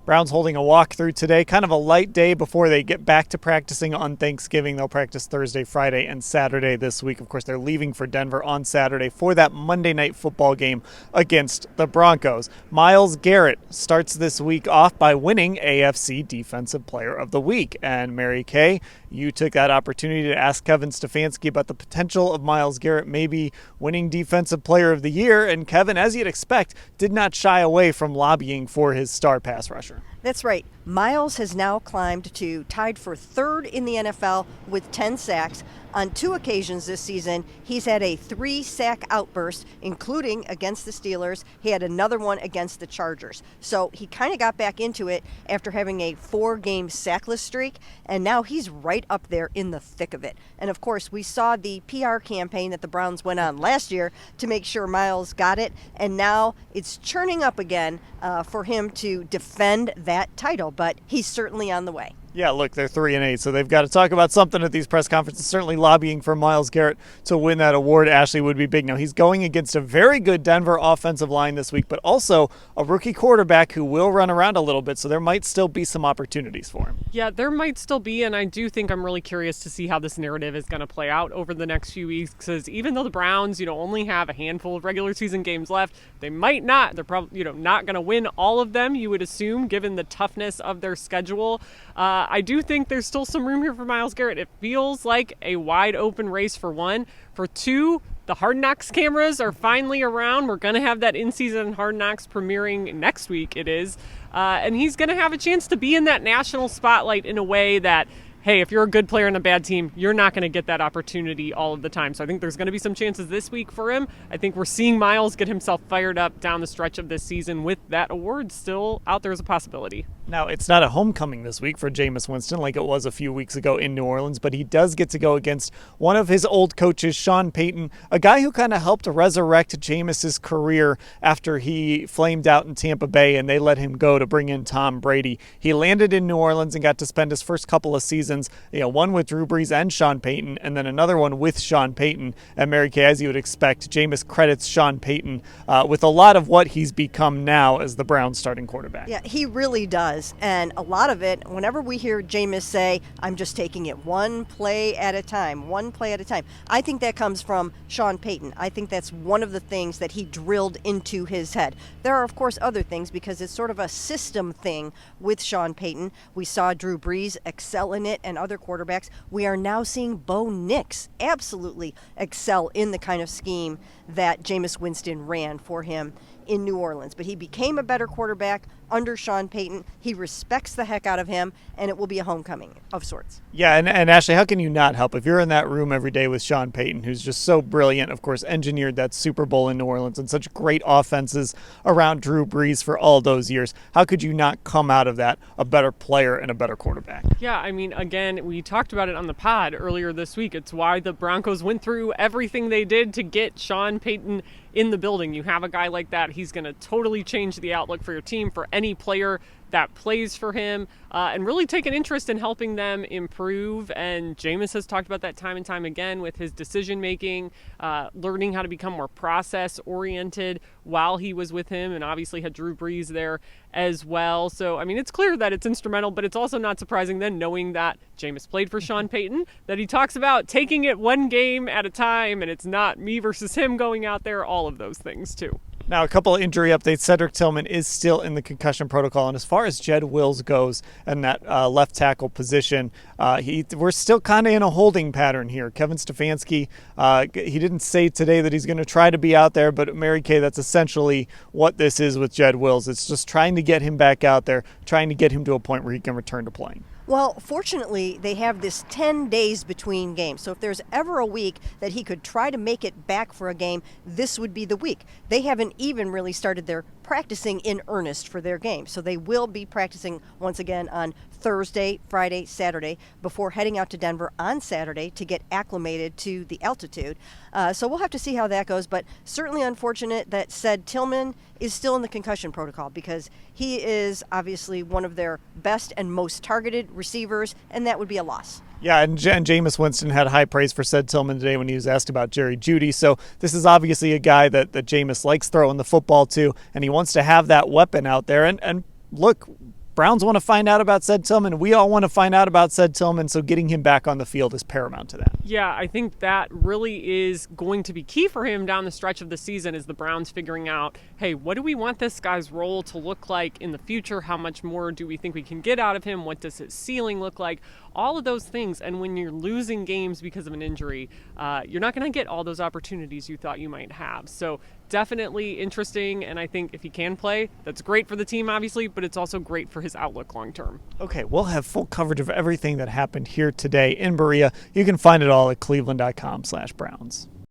Browns holding a walkthrough today, kind of a light day before they get back to practicing on Thanksgiving. They'll practice Thursday, Friday, and Saturday this week. Of course, they're leaving for Denver on Saturday for that Monday night football game against the Broncos. Myles Garrett starts this week off by winning AFC Defensive Player of the Week. And Mary Kay, you took that opportunity to ask Kevin Stefanski about the potential of Myles Garrett maybe winning Defensive Player of the Year. And Kevin, as you'd expect, did not shy away from lobbying for his star pass rusher. That's right. Myles has now climbed to tied for third in the NFL with 10 sacks. On 2 occasions this season, he's had a 3-sack outburst, including against the Steelers. He had another one against the Chargers. So he kind of got back into it after having a 4-game sackless streak, and now he's right up there in the thick of it. And of course, we saw the PR campaign that the Browns went on last year to make sure Myles got it, and now it's churning up again for him to defend that title, but he's certainly on the way. Yeah, look, they're 3-8, so they've got to talk about something at these press conferences. Certainly lobbying for Myles Garrett to win that award, Ashley, would be big. Now, he's going against a very good Denver offensive line this week, but also a rookie quarterback who will run around a little bit, so there might still be some opportunities for him. Yeah, there might still be, and I do think I'm really curious to see how this narrative is going to play out over the next few weeks, because even though the Browns, only have a handful of regular season games left, they're probably, not going to win all of them, you would assume, given the toughness of their schedule. I do think there's still some room here for Myles Garrett. It feels like a wide open race for one. For two, the Hard Knocks cameras are finally around. We're going to have that in-season Hard Knocks premiering next week, it is. And he's going to have a chance to be in that national spotlight in a way that, hey, if you're a good player on a bad team, you're not going to get that opportunity all of the time. So I think there's going to be some chances this week for him. I think we're seeing Myles get himself fired up down the stretch of this season with that award still out there as a possibility. Now, it's not a homecoming this week for Jameis Winston like it was a few weeks ago in New Orleans, but he does get to go against one of his old coaches, Sean Payton, a guy who kind of helped resurrect Jameis's career after he flamed out in Tampa Bay and they let him go to bring in Tom Brady. He landed in New Orleans and got to spend his first couple of seasons, one with Drew Brees and Sean Payton, and then another one with Sean Payton. And Mary Kay, as you would expect, Jameis credits Sean Payton with a lot of what he's become now as the Browns starting quarterback. Yeah, he really does. And a lot of it, whenever we hear Jameis say, I'm just taking it one play at a time, I think that comes from Sean Payton. I think that's one of the things that he drilled into his head. There are, of course, other things because it's sort of a system thing with Sean Payton. We saw Drew Brees excel in it and other quarterbacks. We are now seeing Bo Nix absolutely excel in the kind of scheme that Jameis Winston ran for him in New Orleans. But he became a better quarterback under Sean Payton. He respects the heck out of him, and it will be a homecoming of sorts. Yeah, and Ashley, how can you not help? If you're in that room every day with Sean Payton, who's just so brilliant, of course, engineered that Super Bowl in New Orleans and such great offenses around Drew Brees for all those years, how could you not come out of that a better player and a better quarterback? Yeah, I mean, again, we talked about it on the pod earlier this week. It's why the Broncos went through everything they did to get Sean Payton in the building. You have a guy like that, he's going to totally change the outlook for your team, for any player that plays for him, and really take an interest in helping them improve. And Jameis has talked about that time and time again with his decision-making, learning how to become more process-oriented while he was with him, and obviously had Drew Brees there as well. So, I mean, it's clear that it's instrumental, but it's also not surprising then, knowing that Jameis played for Sean Payton, that he talks about taking it one game at a time, and it's not me versus him going out there, all of those things too. Now, a couple of injury updates. Cedric Tillman is still in the concussion protocol. And as far as Jedrick Wills goes and that left tackle position, we're still kind of in a holding pattern here. Kevin Stefanski, he didn't say today that he's going to try to be out there, but Mary Kay, that's essentially what this is with Jedrick Wills. It's just trying to get him back out there, trying to get him to a point where he can return to playing. Well, fortunately, they have this 10 days between games. So if there's ever a week that he could try to make it back for a game, this would be the week. They haven't even really started their practicing in earnest for their game. So they will be practicing once again on Thursday, Friday, Saturday, before heading out to Denver on Saturday to get acclimated to the altitude. So we'll have to see how that goes, but certainly unfortunate that Ced Tillman is still in the concussion protocol because he is obviously one of their best and most targeted receivers, and that would be a loss. Yeah, and Jameis Winston had high praise for Ced Tillman today when he was asked about Jerry Jeudy. So this is obviously a guy that Jameis likes throwing the football to, and he wants to have that weapon out there. And look, Browns want to find out about Ced Tillman. We all want to find out about Ced Tillman, so getting him back on the field is paramount to that. Yeah, I think that really is going to be key for him down the stretch of the season, is the Browns figuring out, hey, what do we want this guy's role to look like in the future? How much more do we think we can get out of him? What does his ceiling look like? All of those things. And when you're losing games because of an injury, you're not going to get all those opportunities you thought you might have. So definitely interesting, and I think if he can play, that's great for the team, obviously, but it's also great for his outlook long term. Okay, we'll have full coverage of everything that happened here today in Berea. You can find it all at cleveland.com/Browns.